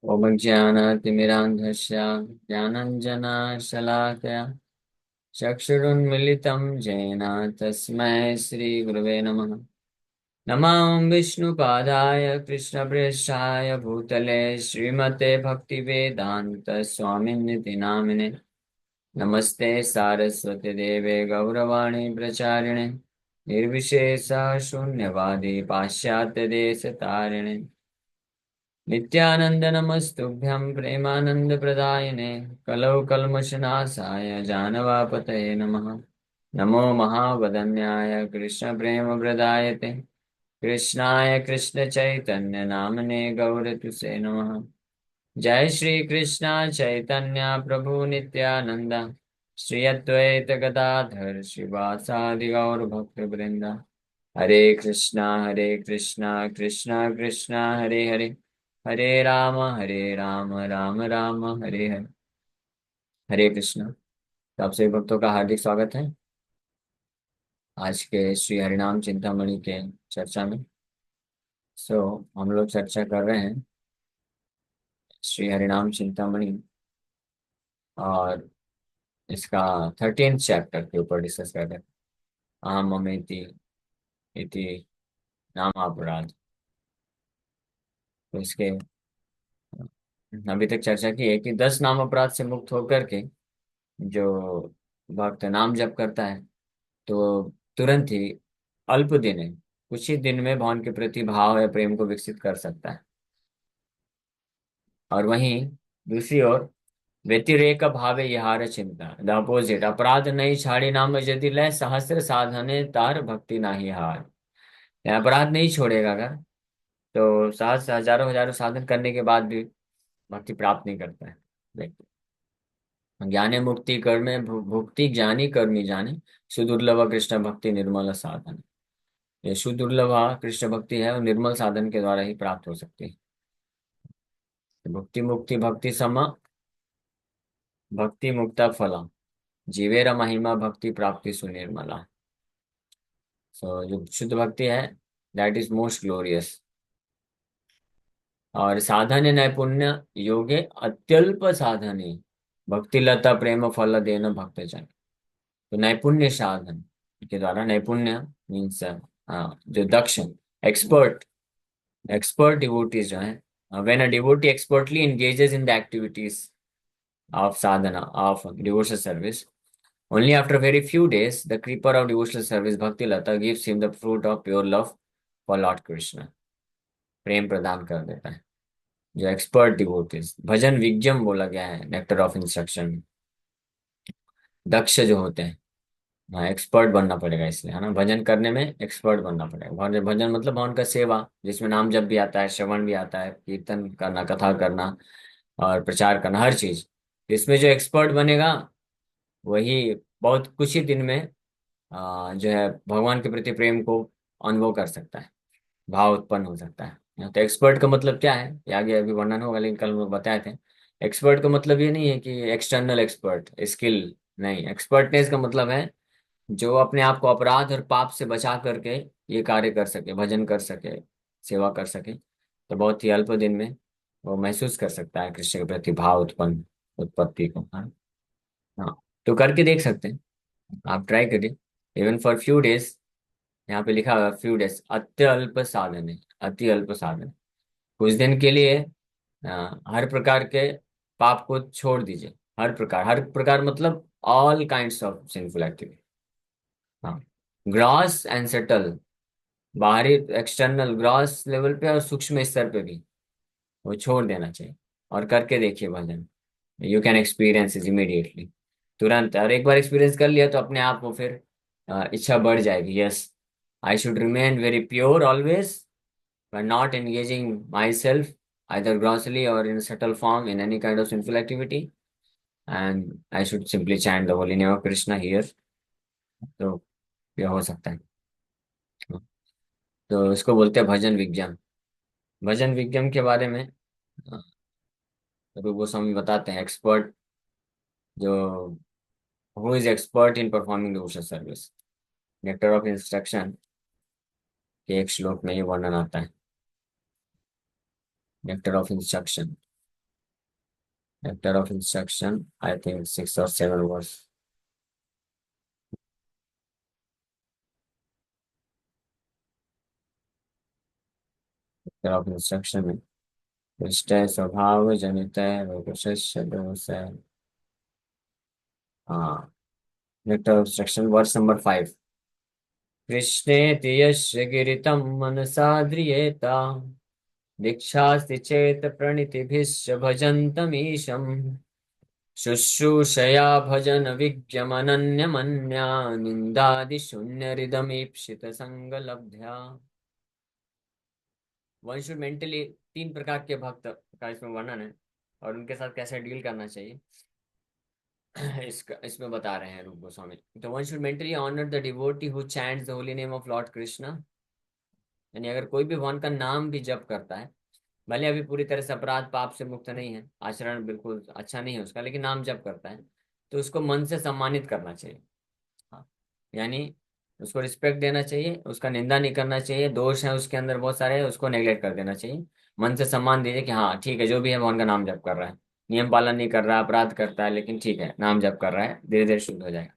ओम ज्ञानातिमिरान्धस्य ज्ञानाञ्जनशलाकया चक्षुरुन्मीलितं येन तस्मै श्रीगुरवे नमः। नमः विष्णुपादाय कृष्णप्रेष्ठाय भूतले श्रीमते भक्तिवेदान्त स्वामिनिति नामिने। नमस्ते सारस्वती देवे गौरवाणी प्रचारिणे निर्विशेष शून्यवादी पाश्चात्य देश तारिणे नित्यानंद नमस्तुभ्यं प्रेमानंद प्रदायिने कलौ कल्मषनाशाय जानवापतये नमः। नमो महावदन्याय कृष्ण प्रेम प्रदायते कृष्णाय कृष्ण चैतन्य नामने गौरतुसे नमः। जय श्री कृष्ण चैतन्य प्रभु नित्यानंद श्री अद्वैत गदाधर श्रीवासादि गौर भक्त वृंदा। हरे कृष्णा कृष्णा कृष्णा हरे हरे हरे राम राम राम हरे हरे। हरे कृष्णा। तो आप सभी भक्तों का हार्दिक स्वागत है आज के श्री हरिनाम चिंतामणि के चर्चा में। हम लोग चर्चा कर रहे हैं श्री हरिनाम चिंतामणि और इसका 13th चैप्टर के ऊपर डिस्कस कर रहे हैं। अहम ममेति इति नाम अपराध। तो इसके अभी तक चर्चा की है कि 10 नाम अपराध से मुक्त होकर के जो भक्त नाम जप करता है तो तुरंत ही अल्प दिन है, कुछ ही दिन में भगवान के प्रति भाव या प्रेम को विकसित कर सकता है। और वहीं दूसरी ओर व्यतिरेक भावे यहार चिंता द अपोजिट अपराध नहीं छाड़ी नाम यदि लय सहस्र साधने तार भक्ति नाही हार। या अपराध नहीं छोड़ेगा अगर तो सहस्र हजारों हजारों साधन करने के बाद भी भक्ति प्राप्त नहीं करता है व्यक्ति। ज्ञाने मुक्ति कर्मे भुक्ति ज्ञानी कर्मी जाने सुदुर्लभ कृष्ण भक्ति निर्मल साधन। ये सुदुर्लभ कृष्ण भक्ति है और निर्मल साधन के द्वारा ही प्राप्त हो सकती है। भक्ति मुक्ति भक्ति सम भक्ति मुक्ता फला जीवेर महिमा भक्ति प्राप्ति सुनिर्मला। जो शुद्ध भक्ति है दैट इज मोस्ट ग्लोरियस। और साधन नैपुण्य योगे अत्यल्प साधने भक्ति लता प्रेम फल देना भक्तजन। तो नैपुण्य साधन के द्वारा नैपुण्य मीन्स जो दक्ष एक्सपर्ट एक्सपर्ट डिवोटीज जो है when a devotee expertly engages in the activities of sadhana of devotional service only after very few days the keeper of devotional service bhakti lata gives him the fruit of pure love for Lord Krishna। प्रेम प्रदान कर देता है। जो expert devotees भजन विज्ञम बोला गया है nectar of instruction में। दक्ष जो होते हैं, हाँ एक्सपर्ट बनना पड़ेगा इसलिए है ना, भजन करने में एक्सपर्ट बनना पड़ेगा। भजन मतलब भगवान का सेवा जिसमें नाम जप भी आता है, श्रवण भी आता है, कीर्तन करना, कथा करना और प्रचार करना, हर चीज। इसमें जो एक्सपर्ट बनेगा वही बहुत कुछ ही दिन में जो है भगवान के प्रति प्रेम को अनुभव कर सकता है, भाव उत्पन्न हो सकता है। तो एक्सपर्ट का मतलब क्या है ये आगे अभी वर्णन होगा, लेकिन कल हम लोग बताए थे। एक्सपर्ट का मतलब ये नहीं है कि एक्सटर्नल एक्सपर्ट स्किल, नहीं। एक्सपर्टनेस का मतलब है जो अपने आप को अपराध और पाप से बचा करके ये कार्य कर सके, भजन कर सके, सेवा कर सके। तो बहुत ही अल्प दिन में वो महसूस कर सकता है कृष्ण के प्रति भाव उत्पन्न उत्पत्ति को। हाँ हाँ। तो करके देख सकते हैं, आप ट्राई करिए इवन फॉर फ्यू डेज। यहाँ पे लिखा हुआ फ्यू डेज अति अल्प साधन है, अति अल्प साधन। कुछ दिन के लिए हर प्रकार के पाप को छोड़ दीजिए। हर प्रकार मतलब all kinds of sinful activity. हाँ, ग्रॉस एंड सटल, बाहरी एक्सटर्नल ग्रॉस लेवल पे और सूक्ष्म स्तर पे भी वो छोड़ देना चाहिए। और करके देखिए भजन, you can experience is immediately, तुरंत। और एक बार एक्सपीरियंस कर लिया तो अपने आप वो फिर इच्छा बढ़ जाएगी। Yes, I should remain very pure always by not engaging myself either grossly or in a subtle form in any kind of sinful activity, and I should simply chant the holy name of Krishna here। तो ये हो सकता है। तो इसको बोलते हैं भजन विज्ञान। भजन विज्ञान के बारे में रूप गोस्वामी बताते हैं एक्सपर्ट जो who is expert in performing devotional service. Nectar of instruction के एक श्लोक में ये वर्णन आता है। Nectar of instruction Nectar of instruction, I think 6 or 7 words. Nectar of instruction में निष्ठय स्वभाव जनित विशेष दोष है। हाँ, Nectar of Instruction verse number 5। कृष्णे यस्य गिरितं मनसा ध्रियेता दीक्षास्ति चेत प्रणितिभिश्च भजन्तमीशम् शुश्रूषया भजन विज्ञमनन्यमन्या निन्दादिशून्यरिदमीप्सित संगलब्ध्या। वन शुड मेंटली, 3 प्रकार के भक्त का इसमें वर्णन है और उनके साथ कैसे डील करना चाहिए इसका इसमें बता रहे हैं रूप गोस्वामी। तो one should mentally honour the devotee who chants the holy name of Lord Krishna. यानी अगर कोई भी भगवान का नाम भी जप करता है, भले अभी पूरी तरह से अपराध पाप से मुक्त नहीं है, आचरण बिल्कुल अच्छा नहीं है उसका, लेकिन नाम जप करता है, तो उसको मन से सम्मानित करना चाहिए। हाँ, यानी उसको रिस्पेक्ट देना चाहिए, उसका निंदा नहीं करना चाहिए, दोष है उसके अंदर बहुत सारे, उसको नेग्लेक्ट कर देना चाहिए। मन से सम्मान दीजिए कि हाँ ठीक है, जो भी है भगवान का नाम जप कर रहा है, नियम पालन नहीं कर रहा है, अपराध करता है, लेकिन ठीक है नाम जप कर रहा है, धीरे धीरे शुद्ध हो जाएगा।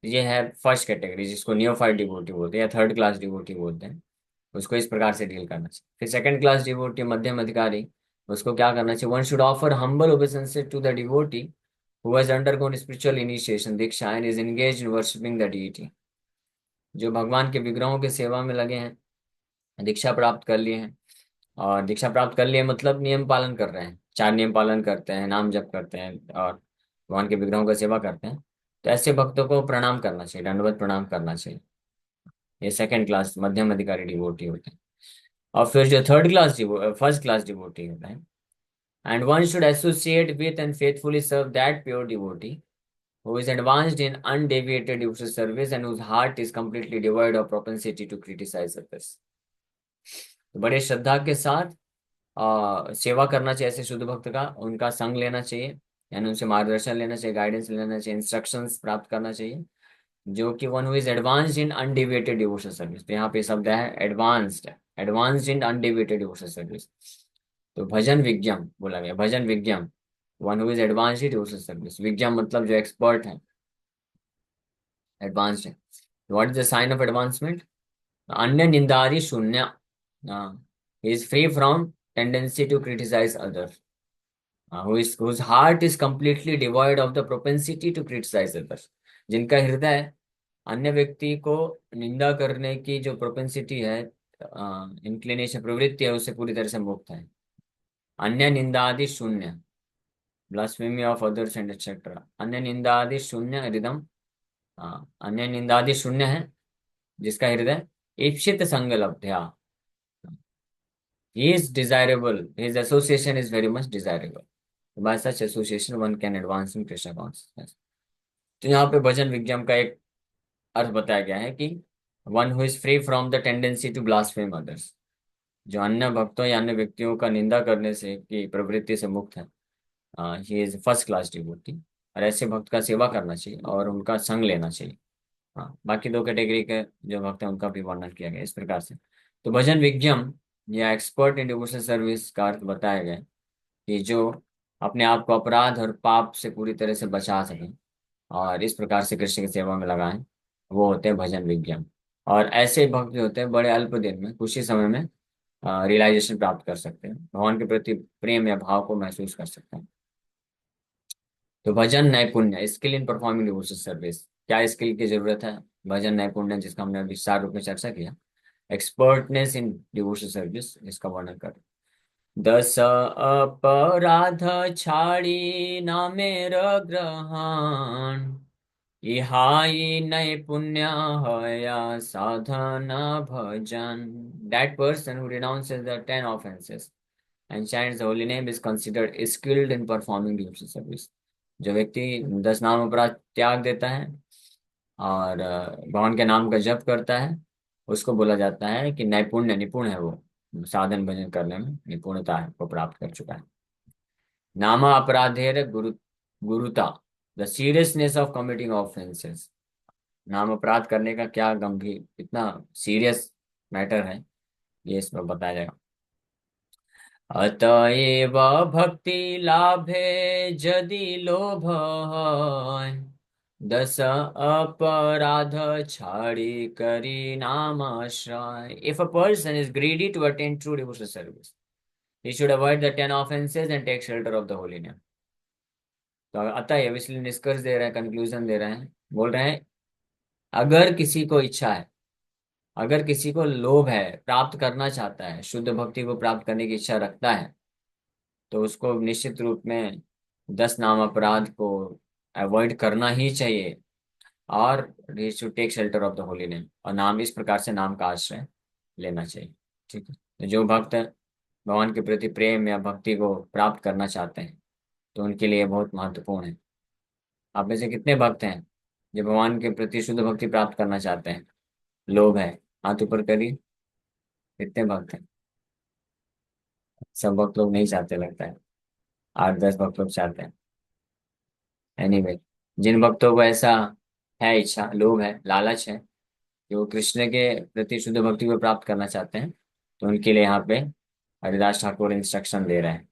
ये है फर्स्ट कैटेगरी, जिसको नियोफाइट डिवोटी बोलते हैं या थर्ड क्लास डिवोटी बोलते हैं। उसको इस प्रकार से डील करना चाहिए। फिर सेकंड क्लास डिवोटी, मध्यम अधिकारी, उसको क्या करना चाहिए? One should offer humble obeisance to the devotee who has undergone spiritual initiation diksha and is engaged in worshipping the deity. जो भगवान के विग्रहों की सेवा में लगे हैं, दीक्षा प्राप्त कर लिए हैं, और दीक्षा प्राप्त कर लिए मतलब नियम पालन कर रहे हैं, 4 नियम पालन करते हैं, नाम जप करते हैं और भगवान के विग्रहों का सेवा करते हैं, तो ऐसे भक्तों को प्रणाम करना चाहिए, दंडवत प्रणाम करना चाहिए। ये सेकंड क्लास मध्यम अधिकारी डिवोटी होते हैं। और फिर जो third class first class devotee होता है, and one should associate with and faithfully serve that pure devotee who is advanced in undeviated user service and whose heart is completely devoid of propensity to criticize others। तो बड़े श्रद्धा के साथ सेवा करना चाहिए ऐसे शुद्ध भक्त का, उनका संग लेना चाहिए, यानी उनसे मार्गदर्शन लेना चाहिए, गाइडेंस लेना चाहिए, इंस्ट्रक्शंस प्राप्त करना चाहिए, जो कि one who is advanced in undeviated devotional service. तो यहाँ पे शब्द है advanced, advanced in undeviated devotional service. तो भजन विज्ञम बोला गया, भजन विज्ञम, one who is advanced in devotional service. विज्ञम मतलब जो एक्सपर्ट है, एडवांस्ड है। What is the sign of advancement? अन्य निंदादि शून्य, is free from tendency to criticise others, whose heart is completely devoid of the propensity to criticize others। जिनका हृदय अन्य व्यक्ति को निंदा करने की जो प्रोपेंसिटी है, इंक्लिनेशन, प्रवृत्ति है, उससे पूरी तरह से मुक्त है। अन्य निंदादि शून्य, blasphemy of others and etcetera, अन्य निंदादि शून्य हृदम। अन्य निंदादि शून्य है जिसका हृदय ईप्सित संग लब्ध्या, he is desirable, his association is very much desirable, by such association one can advance in Krishna consciousness। तो यहाँ पे भजन विज्ञान का एक अर्थ बताया गया है कि one who is free from the tendency to blaspheme others, जो अन्य भक्तों या अन्य व्यक्तियों का निंदा करने से की प्रवृत्ति से मुक्त है, he is first class devotee. और ऐसे भक्त का सेवा करना चाहिए और उनका संग लेना चाहिए। हाँ, बाकी 2 कैटेगरी के जो भक्त हैं उनका भी वर्णन किया गया इस प्रकार से। तो भजन विज्ञम या एक्सपर्ट इन डिवोशनल सर्विस का अर्थ बताया गया है कि जो अपने आप को अपराध और पाप से पूरी तरह से बचा सकें और इस प्रकार से कृष्ण की सेवा में लगाएं, वो होते हैं भजन विज्ञान। और ऐसे भक्त जो होते हैं बड़े अल्प दिन में, कुछ ही समय में रियलाइजेशन प्राप्त कर सकते हैं, भगवान के प्रति प्रेम या भाव को महसूस कर सकते हैं। तो भजन नैपुण्य, skill in performing devotional service, क्या स्किल की जरूरत है? भजन नैपुण्य, जिसका हमने विस्तार रूप में चर्चा किया। एक्सपर्टनेस इन डिवोशनल सर्विस, इसका वर्णन कर। दस अपराध छाड़ी नामेर ग्रहण, इहाई नैपुण्य हया साधना भजन। That person who renounces the 10 offenses and chants the holy name is considered skilled in performing devotional service। जो व्यक्ति 10 नाम अपराध त्याग देता है और भगवान के नाम का जप करता है, उसको बोला जाता है कि नैपुण्य, निपुण है वो, साधन भजन करने में निपुणता है, को प्राप्त कर चुका है। नामा अपराधेर गुरुता, the seriousness of committing offences. नाम अपराध करने का क्या गंभीर, इतना सीरियस मैटर है, ये इसमें बताया जाएगा। अतएव भक्ति लाभे यदि लोभ है, दस अपराध छाड़ी करी नाम आश्रय. If a person is greedy to attain true devotional service, he should avoid the 10 offenses and take shelter of the holy name. तो अतएव इसलिए निष्कर्ष दे रहे हैं, कंक्लूजन दे रहे हैं, बोल रहे हैं अगर किसी को इच्छा है, अगर किसी को लोभ है, प्राप्त करना चाहता है, शुद्ध भक्ति को प्राप्त करने की इच्छा रखता है, तो उसको निश्चित रूप में 10 नाम अपराध को अवॉइड करना ही चाहिए. और he should take shelter of the holy name, और नाम, इस प्रकार से नाम का आश्रय लेना चाहिए. ठीक है. तो जो भक्त भगवान के प्रति प्रेम या भक्ति को प्राप्त करना चाहते हैं, तो उनके लिए बहुत महत्वपूर्ण है. आप में से कितने भक्त हैं जो भगवान के प्रति शुद्ध भक्ति प्राप्त करना चाहते हैं? लोभ है, हाथ ऊपर करिए. कितने भक्त हैं? सब भक्त लोग नहीं चाहते लगता है. 8-10 भक्त लोग चाहते हैं. एनीवे, जिन भक्तों को ऐसा है, इच्छा, लोभ है, लालच है कि वो कृष्ण के प्रति शुद्ध भक्ति को प्राप्त करना चाहते हैं, तो उनके लिए यहाँ पे हरिदास ठाकुर इंस्ट्रक्शन दे रहे हैं.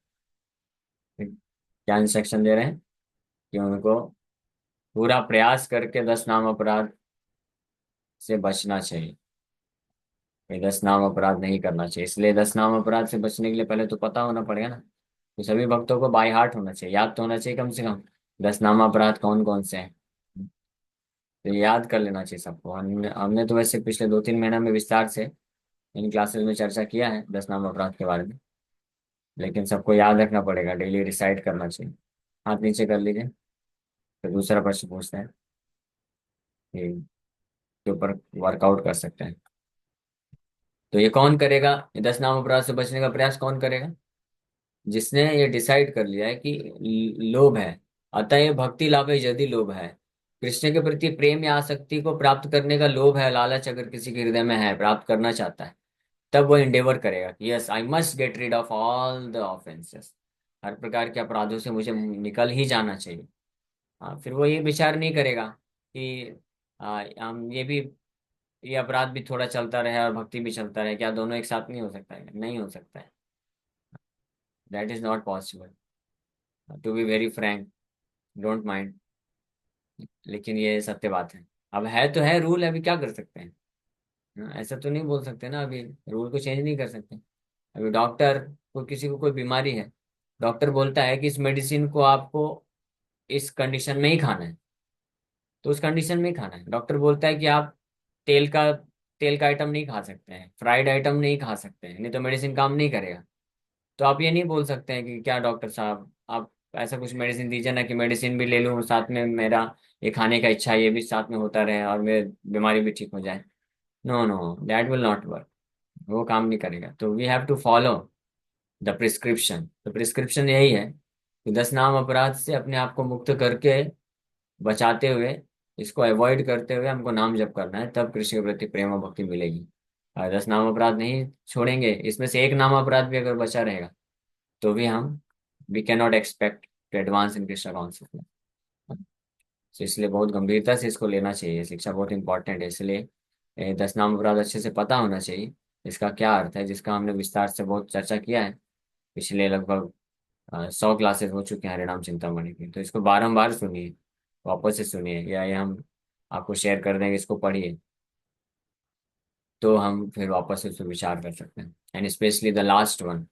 क्या इंस्ट्रक्शन दे रहे हैं? कि उनको पूरा प्रयास करके 10 नाम अपराध से बचना चाहिए. ये 10 नाम अपराध नहीं करना चाहिए. इसलिए 10 नाम अपराध से बचने के लिए पहले तो पता होना पड़ेगा ना. तो सभी भक्तों को बाय हार्ट होना चाहिए, याद तो होना चाहिए कम से कम 10 नाम अपराध कौन कौन से हैं. तो ये याद कर लेना चाहिए सबको. हमने हमने तो वैसे पिछले 2-3 महीना में विस्तार से इन क्लासेस में चर्चा किया है 10 नाम अपराध के बारे में, लेकिन सबको याद रखना पड़ेगा, डेली रिसाइट करना चाहिए. हाथ नीचे कर लीजिए. फिर दूसरा प्रश्न पूछते हैं कि के ऊपर वर्कआउट कर सकते हैं. तो ये कौन करेगा? ये 10 नाम अपराध से बचने का प्रयास कौन करेगा? जिसने ये डिसाइड कर लिया है कि लोभ है, अतः ये भक्ति लाभ है यदि लोभ है, कृष्ण के प्रति प्रेम या आसक्ति को प्राप्त करने का लोभ है, लालच अगर किसी के हृदय में है, प्राप्त करना चाहता है, तब वो इंडेवर करेगा कि yes, I must get rid of all the offences. हर प्रकार के अपराधों से मुझे निकल ही जाना चाहिए. हाँ, फिर वो ये विचार नहीं करेगा कि हम ये अपराध भी थोड़ा चलता रहे और भक्ति भी चलता रहे. क्या दोनों एक साथ नहीं हो सकता है? नहीं हो सकता है. That is not possible, to be very frank. Don't mind, लेकिन ये सत्य बात है. अब है तो है, रूल है, अभी क्या कर सकते हैं. हाँ, ऐसा तो नहीं बोल सकते ना, अभी रूल को चेंज नहीं कर सकते. अभी डॉक्टर को, किसी को कोई बीमारी है, डॉक्टर बोलता है कि इस मेडिसिन को आपको इस कंडीशन में ही खाना है, तो उस कंडीशन में ही खाना है. डॉक्टर बोलता है कि आप तेल का तेल का आइटम नहीं खा सकते हैं, फ्राइड आइटम नहीं खा सकते हैं, नहीं तो मेडिसिन काम नहीं करेगा. तो आप ये नहीं बोल सकते हैं कि क्या डॉक्टर साहब आप ऐसा कुछ मेडिसिन दीजिए ना कि मेडिसिन भी ले लूँ साथ में, मेरा ये खाने का इच्छा ये भी साथ में होता रहे और मेरी बीमारी भी ठीक हो जाए. No no, that will not work. वो काम नहीं करेगा. तो we have to follow the prescription. तो प्रिस्क्रिप्शन यही है कि 10 नाम अपराध से अपने आप को मुक्त करके, बचाते हुए, इसको अवॉइड करते हुए हमको नाम जप करना है, तब कृष्ण के प्रति प्रेम और भक्ति मिलेगी. और 10 नाम अपराध नहीं छोड़ेंगे, इसमें से एक नाम अपराध भी अगर बचा रहेगा, तो भी हम we can not expect to advance in Krishna concept. तो इसलिए बहुत गंभीरता से इसको लेना चाहिए. शिक्षा बहुत इंपॉर्टेंट है. इसलिए 10 नाम अपराध अच्छे से पता होना चाहिए, इसका क्या अर्थ है, जिसका हमने विस्तार से बहुत चर्चा किया है. पिछले लगभग 100 क्लासेस हो चुके हैं हरिनाम चिंतामणि की. तो इसको बारंबार सुनिए, वापस से सुनिए, या ये हम आपको शेयर कर देंगे, इसको पढ़िए, तो हम फिर वापस से उस पर विचार कर सकते हैं. And specially the last one,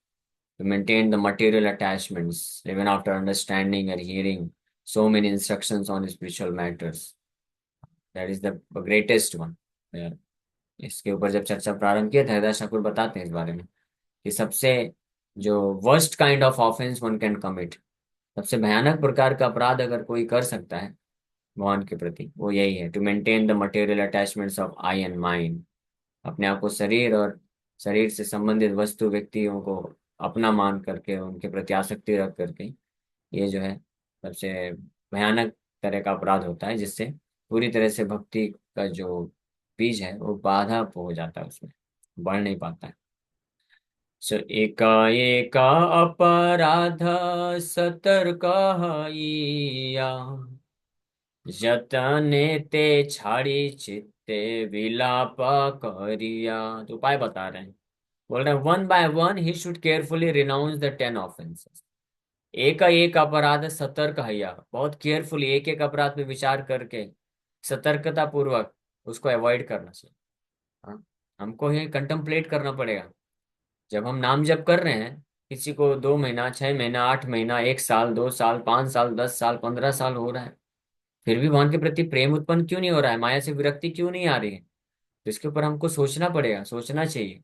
to maintain the material attachments even after understanding and hearing so many instructions on spiritual matters. That is the greatest one. Yeah. इसके ऊपर जब चर्चा प्रारंभ किया था, हरिदास ठाकुर बताते हैं इस बारे में कि सबसे जो worst kind of offence one can commit, सबसे भयानक प्रकार का अपराध अगर कोई कर सकता है भगवान के प्रति, वो यही है, to maintain the material attachments of eye and mind. अपने आप को शरीर और शरीर से संबंधित वस्तु व्यक्तियों को अपना मान करके, उनके प्रति आसक्ति रख करके, ये जो है सबसे भयानक तरह का अपराध होता है, जिससे पूरी तरह से भक्ति का जो बीज है वो बाधा हो जाता है, उसमें बढ़ नहीं पाता है. सो एक अपराध सतर्क हइया, जतने ते छाड़ी चित्ते विलाप करिया. तो उपाय बता रहे हैं बोल रहे हैं, one by one he should carefully renounce the 10 offences. एक का एक अपराध सतर्क हैया, बहुत केयरफुली एक एक अपराध पे विचार करके सतर्कता पूर्वक उसको अवॉइड करना चाहिए। हाँ, हमको ये कंtemplate करना पड़ेगा। जब हम नाम जप कर रहे हैं, किसी को 2 महीना, 6 महीना, 8 महीना, 1 साल, 2 साल, 5 साल, 10 साल, 15 साल हो रहा है, फिर भी भगवान के प्रति प्रेम उत्पन्न क्यों नहीं हो रहा है, माया से विरक्ति क्यों नहीं आ रही है, तो इसके ऊपर हमको सोचना पड़ेगा, सोचना चाहिए।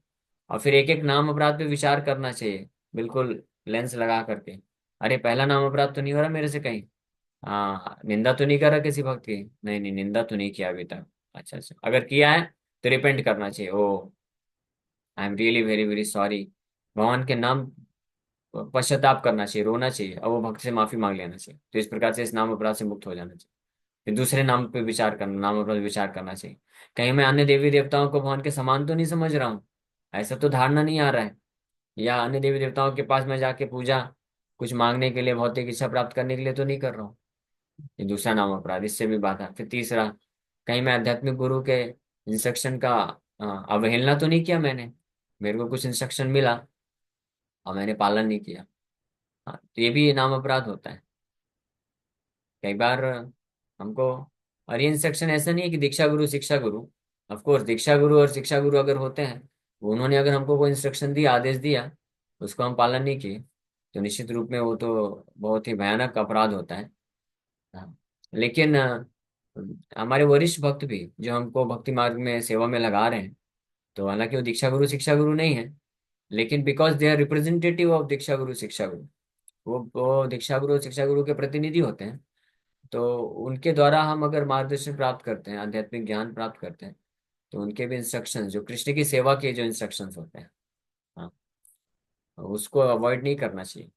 और फिर एक एक नाम अपराध पे विचार करना चाहिए, बिल्कुल लेंस लगा करके। अरे पहला नाम अपराध तो नहीं हो रहा मेरे से कहीं, हाँ निंदा तो नहीं कर रहा किसी भक्त की, नहीं नहीं निंदा तो नहीं किया अभी तक। अच्छा अच्छा, अगर किया है तो रिपेंट करना चाहिए। Oh, I am really very very sorry, भगवान के नाम पश्चाताप करना चाहिए, रोना चाहिए, और वो भक्त से माफी मांग लेना चाहिए, तो इस प्रकार से इस नाम अपराध से मुक्त हो जाना चाहिए। फिर दूसरे नाम पे विचार करना, नाम अपराध विचार करना चाहिए, कहीं मैं अन्य देवी देवताओं को भगवान के समान तो नहीं समझ रहा हूँ, ऐसा तो धारणा नहीं आ रहा है, या अन्य देवी देवताओं के पास मैं जाके पूजा कुछ मांगने के लिए, भौतिक इच्छा प्राप्त करने के लिए तो नहीं कर रहा हूँ। ये दूसरा नाम अपराध, इससे भी बाधा। फिर तीसरा, कहीं मैं आध्यात्मिक गुरु के इंस्ट्रक्शन का अवहेलना तो नहीं किया मैंने, मेरे को कुछ इंस्ट्रक्शन मिला और मैंने पालन नहीं किया। हाँ, तो ये भी नाम अपराध होता है कई बार हमको। और ये इंस्ट्रक्शन ऐसा नहीं है कि दीक्षा गुरु शिक्षा गुरु, ऑफ कोर्स दीक्षा गुरु और शिक्षा गुरु अगर होते हैं, उन्होंने अगर हमको कोई इंस्ट्रक्शन दिया, आदेश दिया, उसको हम पालन नहीं किए, तो निश्चित रूप में वो तो बहुत ही भयानक अपराध होता है। हाँ। लेकिन हमारे वरिष्ठ भक्त भी जो हमको भक्ति मार्ग में सेवा में लगा रहे हैं, तो हालांकि वो दीक्षा गुरु शिक्षा गुरु नहीं है, लेकिन because they are representative of diksha guru shiksha गुरु, वो दीक्षा गुरु और शिक्षा गुरु के प्रतिनिधि होते हैं। तो उनके द्वारा हम अगर मार्गदर्शन प्राप्त करते हैं, आध्यात्मिक ज्ञान प्राप्त करते हैं, तो उनके भी इंस्ट्रक्शंस, जो कृष्ण की सेवा के जो इंस्ट्रक्शंस होते हैं, हाँ, उसको अवॉइड नहीं करना चाहिए।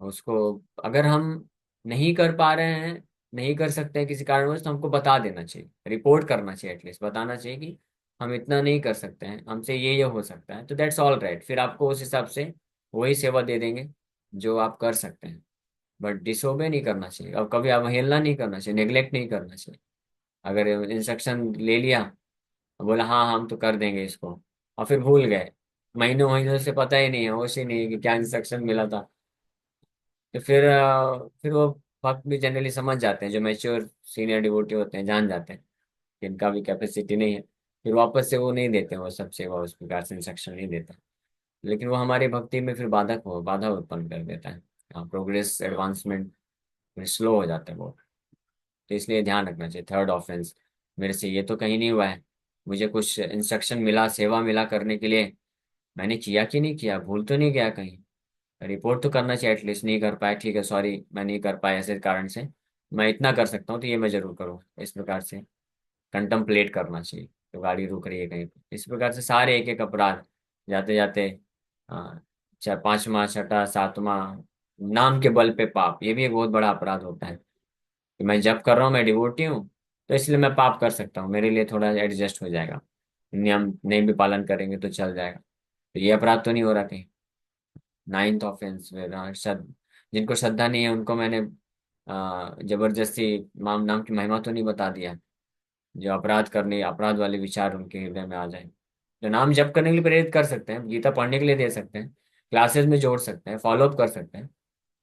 उसको अगर हम नहीं कर पा रहे हैं, नहीं कर सकते हैं किसी कारणवश, तो हमको बता देना चाहिए, रिपोर्ट करना चाहिए, एटलीस्ट बताना चाहिए कि हम इतना नहीं कर सकते हैं, हमसे ये हो सकता है, तो दैट्स ऑल राइट, फिर आपको उस हिसाब से वही सेवा दे देंगे जो आप कर सकते हैं। बट डिसोबे नहीं करना चाहिए, और कभी अवहेलना नहीं करना चाहिए, नेग्लेक्ट नहीं करना चाहिए। अगर इंस्ट्रक्शन ले लिया, बोला हाँ हम तो कर देंगे इसको, और फिर भूल गए, महीनों महीनों से पता ही नहीं है, होश ही नहीं है कि क्या इंस्ट्रक्शन मिला था, तो फिर वो भक्त भी जनरली समझ जाते हैं, जो मैच्योर सीनियर डिवोटी होते हैं जान जाते हैं कि इनका भी कैपेसिटी नहीं है, फिर वापस से वो नहीं देते, वो सब सेवा उस प्रकार से इंस्ट्रक्शन नहीं देता। लेकिन वो हमारी भक्ति में फिर बाधा उत्पन्न कर देता है, प्रोग्रेस एडवांसमेंट स्लो हो जाता है वो। तो इसलिए ध्यान रखना चाहिए। थर्ड ऑफेंस, मेरे से ये तो कहीं नहीं हुआ है, मुझे कुछ इंस्ट्रक्शन मिला, सेवा मिला करने के लिए, मैंने किया कि नहीं किया, भूल तो नहीं गया कहीं, रिपोर्ट तो करना चाहिए एटलीस्ट, नहीं कर पाया ठीक है सॉरी मैं नहीं कर पाया ऐसे कारण से, मैं इतना कर सकता हूँ तो ये मैं जरूर करूँ, इस प्रकार से कंटम्पलेट करना चाहिए। तो गाड़ी रुक रही है कहीं पे, इस प्रकार से सारे एक एक अपराध जाते जाते, चार पांचवा छठा सातवां, नाम के बल पे पाप, ये भी एक बहुत बड़ा अपराध होता है कि मैं जब कर रहा हूँ, मैं डिवोटी हूँ, तो इसलिए मैं पाप कर सकता हूँ, मेरे लिए थोड़ा एडजस्ट हो जाएगा, नियम नहीं भी पालन करेंगे तो चल जाएगा, तो ये अपराध तो नहीं हो रहा कहीं। नाइन्थ ऑफेंस, जिनको श्रद्धा नहीं है उनको मैंने जबरदस्ती नाम की महिमा तो नहीं बता दिया, जो अपराध करने, अपराध वाले विचार उनके हृदय में आ जाए, जो नाम जप करने के लिए प्रेरित कर सकते हैं, गीता पढ़ने के लिए दे सकते हैं, क्लासेस में जोड़ सकते हैं, फॉलो अप कर सकते हैं,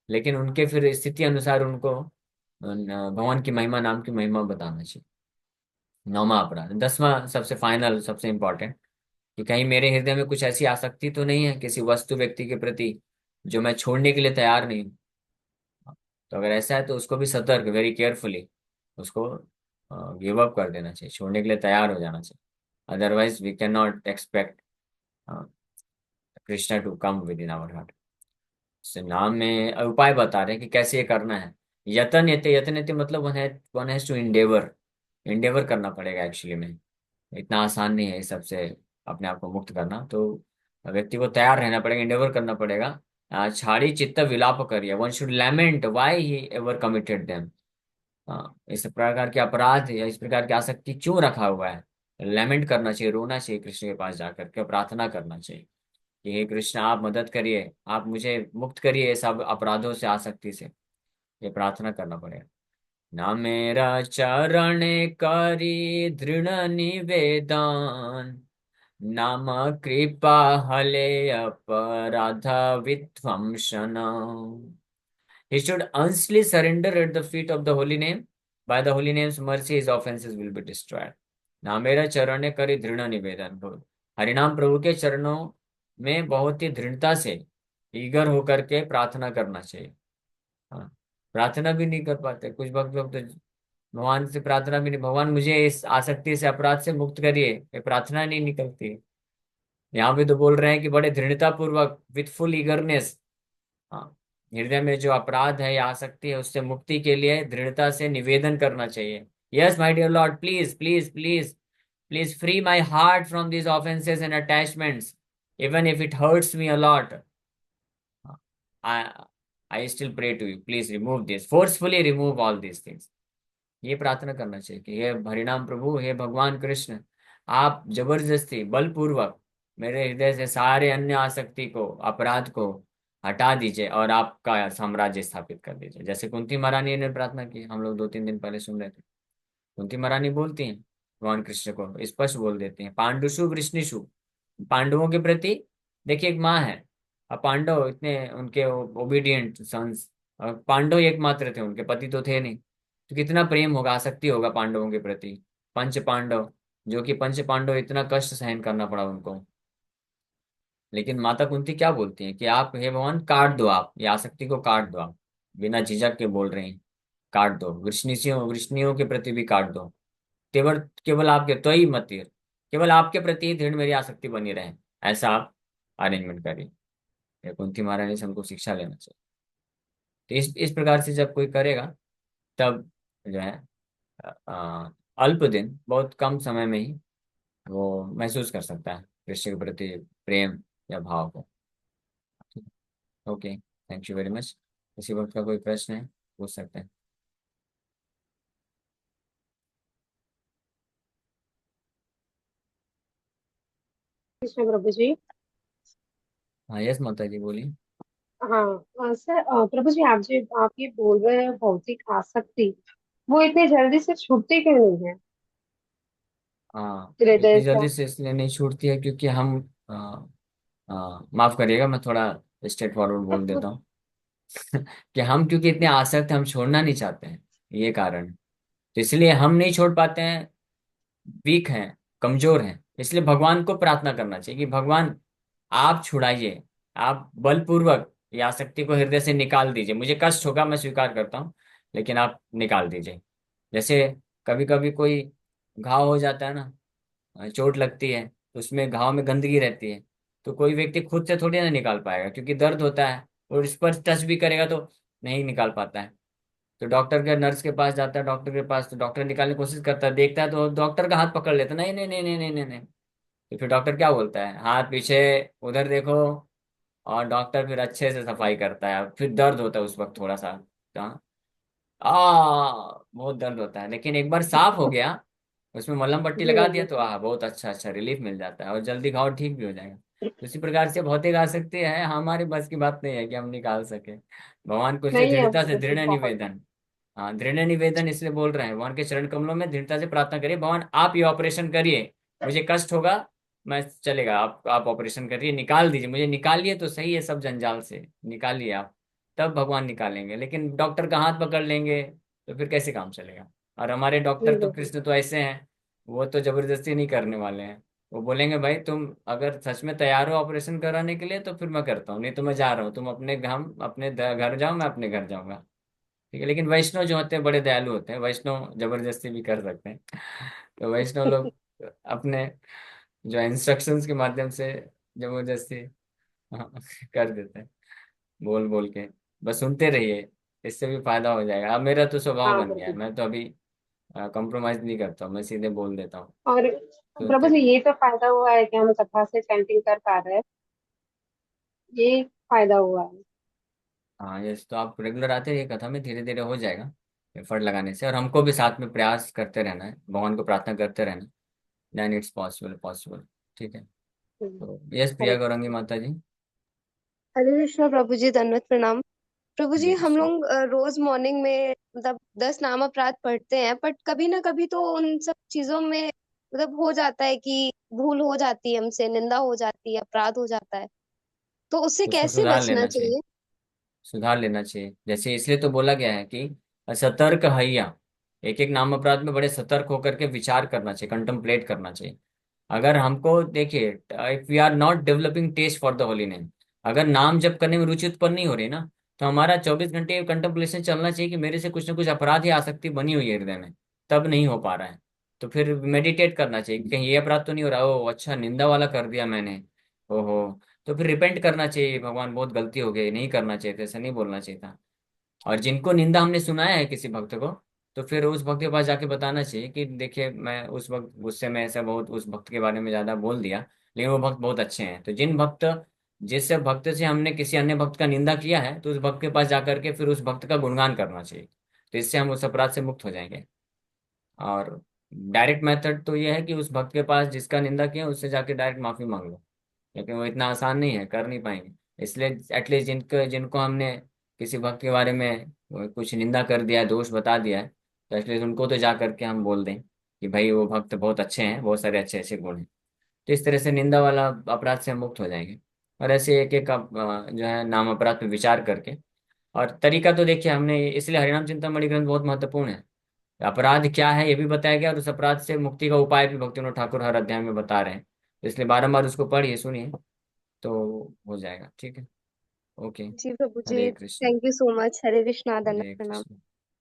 लेकिन उनके फिर स्थिति अनुसार उनको भगवान की महिमा, नाम की महिमा बताना चाहिए। नौवां अपराध, 10वां सबसे फाइनल, सबसे इंपॉर्टेंट, कि कहीं मेरे हृदय में कुछ ऐसी आसक्ति तो नहीं है किसी वस्तु व्यक्ति के प्रति जो मैं छोड़ने के लिए तैयार नहीं हूँ। तो अगर ऐसा है तो उसको भी सतर्क, वेरी केयरफुली उसको गिव अप कर देना चाहिए, छोड़ने के लिए तैयार हो जाना चाहिए। Otherwise we can not expect Krishna to come within our heart. नाम में उपाय बता रहे हैं कि कैसे ये करना है। यतन यते मतलब one has to endeavour, endeavour करना पड़ेगा एक्चुअली में, इतना आसान नहीं है इस सबसे अपने आप को मुक्त करना, तो व्यक्ति को तैयार रहना पड़ेगा, इंडेवर करना पड़ेगा। छाड़ी चित्त विलाप करिए, one should lament why he ever committed them. इस प्रकार के अपराध या इस प्रकार की आसक्ति क्यों रखा हुआ है, लैमेंट करना चाहिए, रोना चाहिए कृष्ण के पास जाकर के, प्रार्थना करना चाहिए कि हे कृष्ण आप मदद करिए, आप मुझे मुक्त करिए सब अपराधों से, आसक्ति से, ये प्रार्थना करना पड़ेगा। ना मेरा चरण करी दृढ़ निवेदन, नाम कृपा हले अपराध विध्वंसन। He should earnestly surrender at the feet of the holy name. By the holy name's mercy, his offenses will be destroyed. ना मेरा चरण करी दृढ़ निवेदन बोल। हरिनाम प्रभु के चरणों में बहुत ही दृढ़ता से ईगर होकर के प्रार्थना करना चाहिए। हाँ, प्रार्थना भी नहीं कर पाते कुछ भक्त लोग तो। भगवान से प्रार्थना भी नहीं, भगवान मुझे इस आसक्ति से अपराध से मुक्त करिए, ये प्रार्थना नहीं निकलती। यहाँ पे तो बोल रहे हैं कि बड़े दृढ़ता पूर्वक विथ फुल ईगरनेस, हाँ, हृदय में जो अपराध है या आसक्ति है उससे मुक्ति के लिए दृढ़ता से निवेदन करना चाहिए। Yes my dear Lord, please please please please free my heart from these offenses and attachments, even if it hurts me a lot. I I still pray to you, please remove this, forcefully remove all these things. ये प्रार्थना करना चाहिए कि हे हरिनाम प्रभु, हे भगवान कृष्ण, आप जबरदस्ती बलपूर्वक मेरे हृदय से सारे अन्य आसक्ति को, अपराध को हटा दीजिए और आपका साम्राज्य स्थापित कर दीजिए। जैसे कुंती महारानी ने प्रार्थना की, हम लोग 2-3 दिन पहले सुन रहे थे। कुंती महारानी बोलती हैं भगवान कृष्ण को, स्पष्ट बोल देती हैं, पांडुषु वृष्णिषु, पांडवों के प्रति देखिए एक माँ है। अब पांडव इतने उनके ओबीडियंट सन्स, पांडव एकमात्र थे, उनके पति तो थे नहीं, तो कितना प्रेम होगा, आसक्ति होगा पांडवों के प्रति। पंच पांडव, जो कि पंच पांडव इतना कष्ट सहन करना पड़ा उनको। लेकिन माता कुंती क्या बोलती हैं कि आप हे भगवान काट दो, आप ये आसक्ति को काट दो, आप बिना झिझक के बोल रहे हैं, काट दो, वृष्णियों के प्रति भी काट दो। केवल केवल आपके तो ही मत, केवल आपके प्रति ही दृढ़ मेरी आसक्ति बनी रहे, ऐसा आप अरेंजमेंट करिए। ये कुंती महारानी से हमको शिक्षा लेना चाहिए। तो इस प्रकार से जब कोई करेगा, तब जो है अ, अल्प दिन, बहुत कम समय में ही वो महसूस कर सकता है कृष्ण के प्रति प्रेम या भाव को। Okay, thank you very much. किसी वक्त का कोई प्रश्न है, पूछ सकते हैं। कृष्ण प्रभु जी। हाँ, यस माता जी बोलिए। हाँ, सर, प्रभु जी, आप ये बोल रहे हैं भौतिक आसक्ति, वो इतनी जल्दी से छूटती क्यों नहीं है हाँ, हृदय इतनी से? जल्दी से इसलिए नहीं छूटती है क्योंकि हम माफ करिएगा, मैं थोड़ा स्ट्रेट फॉरवर्ड बोल देता हूँ। कि हम क्योंकि इतने आसक्त हैं, हम छोड़ना नहीं चाहते हैं, ये कारण है। तो इसलिए हम नहीं छोड़ पाते हैं, वीक हैं, कमजोर हैं। इसलिए भगवान को प्रार्थना करना चाहिए कि भगवान आप छुड़ाइए, आप बलपूर्वक ये आसक्ति को हृदय से निकाल दीजिए। मुझे कष्ट होगा, मैं स्वीकार करता हूँ, लेकिन आप निकाल दीजिए। जैसे कभी कभी कोई घाव हो जाता है ना, चोट लगती है, तो उसमें घाव में गंदगी रहती है, तो कोई व्यक्ति खुद से थोड़ी ना निकाल पाएगा क्योंकि दर्द होता है, और इस पर टच भी करेगा तो नहीं निकाल पाता है। तो डॉक्टर के, नर्स के पास जाता है, डॉक्टर के पास, तो डॉक्टर निकालने की कोशिश करता है, देखता है तो डॉक्टर का हाथ पकड़ लेता है, नहीं नहीं नहीं नहीं नहीं नहीं नहीं। तो फिर डॉक्टर क्या बोलता है, हाथ पीछे, उधर देखो। और डॉक्टर फिर अच्छे से सफाई करता है, फिर दर्द होता है उस वक्त थोड़ा सा, हाँ, बहुत दर्द होता है, लेकिन एक बार साफ हो गया, उसमें मलहम पट्टी जी लगा दिया जी। तो बहुत अच्छा अच्छा रिलीफ मिल जाता है और जल्दी घाव ठीक भी हो जाएगा। तो इसी प्रकार से भौतिक आसक्ति है, हमारे बस की बात नहीं है कि हम निकाल सके। भगवान को इसलिए नहीं है दृढ़ता से प्रभु जी, दृढ़ बहुत। निवेदन, हाँ, दृढ़ निवेदन इसलिए बोल रहे हैं, भगवान के चरण कमलों में दृढ़ता से प्रार्थना करिए, भगवान आप ये ऑपरेशन करिए, मुझे कष्ट होगा, मैं चलेगा, आप ऑपरेशन करिए, निकाल दीजिए, मुझे निकालिए तो सही है, सब जंजाल से निकालिए आप, तब भगवान निकालेंगे। लेकिन डॉक्टर का हाथ पकड़ लेंगे तो फिर कैसे काम चलेगा। और हमारे जी डॉक्टर तो प्रभु। कृष्ण तो ऐसे हैं, वो तो जबरदस्ती नहीं करने वाले हैं। वो बोलेंगे भाई तुम अगर सच में तैयार हो ऑपरेशन कराने के लिए तो फिर मैं करता हूँ, नहीं तो मैं जा रहा हूँ, तुम अपने घर जाओ, मैं अपने घर जाऊंगा। ठीक है, लेकिन वैष्णव जो होते हैं बड़े दयालु होते हैं, वैष्णव जबरदस्ती भी कर सकते हैं। तो वैष्णव लोग अपने जो इंस्ट्रक्शंस के माध्यम से जबरदस्ती, हाँ, कर देते हैं, बोल बोल के, बस सुनते रहिए, इससे भी फायदा हो जाएगा। अब मेरा तो स्वभाव हाँ बन गया प्रभु है, जी। मैं तो अभी कॉम्प्रोमाइज नहीं करता हूँ, मैं सीधे बोल देता हूँ, और प्रभु सुनते जी, रहिए। ये तो फायदा हुआ है कि हम कथा से चैंटिंग कर पा रहे हैं, ये फायदा हुआ है। हाँ, ये तो आप रेगुलर आते रहिए कथा में, धीरे धीरे हो जाएगा एफर्ट लगाने से, और हमको भी साथ में प्रयास करते रहना है, भगवान को प्रार्थना करते रहना, देन इट्स पॉसिबल पॉसिबल। ठीक है, तो यस, हरे प्रिया गौरंगी माता जी। हरे कृष्णा प्रभु जी, दंडवत प्रणाम। प्रभु जी, हरे हम कृष्ण। लोग रोज मॉर्निंग में मतलब 10 नाम अपराध पढ़ते हैं, बट कभी ना कभी तो उन सब चीजों में मतलब हो जाता है कि भूल हो जाती है हमसे, निंदा हो जाती है, अपराध हो जाता है, तो उससे तो उसको कैसे सुधार बचना लेना चाहिए। चाहिए? सुधार लेना चाहिए, जैसे इसलिए तो बोला गया है कि सतर्क हैया, एक एक नाम अपराध में बड़े सतर्क होकर के विचार करना चाहिए, कंtemplate करना चाहिए। अगर हमको देखिए, if we are not developing taste for the holy name, अगर नाम जप करने में रुचि उत्पन्न नहीं हो रही ना, तो हमारा 24 घंटे कंtemplation चलना चाहिए कि मेरे से कुछ ना कुछ अपराध या आसक्ति बनी हुई है हृदय में, तब नहीं हो पा रहा है। तो फिर मेडिटेट करना चाहिए कि कहीं ये अपराध तो नहीं हो रहा, ओ अच्छा निंदा वाला कर दिया मैंने, ओहो। तो फिर रिपेंट करना चाहिए, भगवान बहुत गलती हो गई, नहीं करना चाहिए था, ऐसा नहीं बोलना चाहिए था। और जिनको निंदा हमने सुनाया है किसी भक्त को, तो फिर उस भक्त के पास जाके बताना चाहिए कि देखिए मैं उस वक्त गुस्से में ऐसा बहुत उस भक्त के बारे में ज्यादा बोल दिया, लेकिन वो भक्त बहुत अच्छे हैं। तो जिस भक्त से हमने किसी अन्य भक्त का निंदा किया है, तो उस भक्त के पास जाकर के फिर उस भक्त का गुणगान करना चाहिए। तो इससे हम उस अपराध से मुक्त हो जाएंगे। और डायरेक्ट मेथड तो ये है कि उस भक्त के पास जिसका निंदा किया उससे जाके डायरेक्ट माफी मांग लो, लेकिन वो इतना आसान नहीं है, कर नहीं पाएंगे। इसलिए एटलीस्ट जिनको जिनको हमने किसी भक्त के बारे में कुछ निंदा कर दिया है, दोष बता दिया है, तो एटलीस्ट उनको तो जा करके हम बोल दें कि भाई वो भक्त बहुत अच्छे हैं, बहुत सारे अच्छे अच्छे गुण हैं। तो इस तरह से निंदा वाला अपराध से हम मुक्त हो जाएंगे। और ऐसे एक एक जो है नाम अपराध पे विचार करके। और तरीका तो देखिए हमने, इसलिए हरिनाम चिंतामणि ग्रंथ बहुत महत्वपूर्ण है। अपराध क्या है ये भी बताया गया, और उस अपराध से मुक्ति का उपाय भी भक्तिविनोद ठाकुर हर अध्याय में बता रहे हैं। तो इसलिए बारंबार उसको पढ़िए, सुनिए, तो हो जाएगा। ठीक है। ओके। जी प्रभु जी, Hare Krishna. Thank you so much. Hare Krishna, दंडवत हरे प्रणाम। कृष्ण।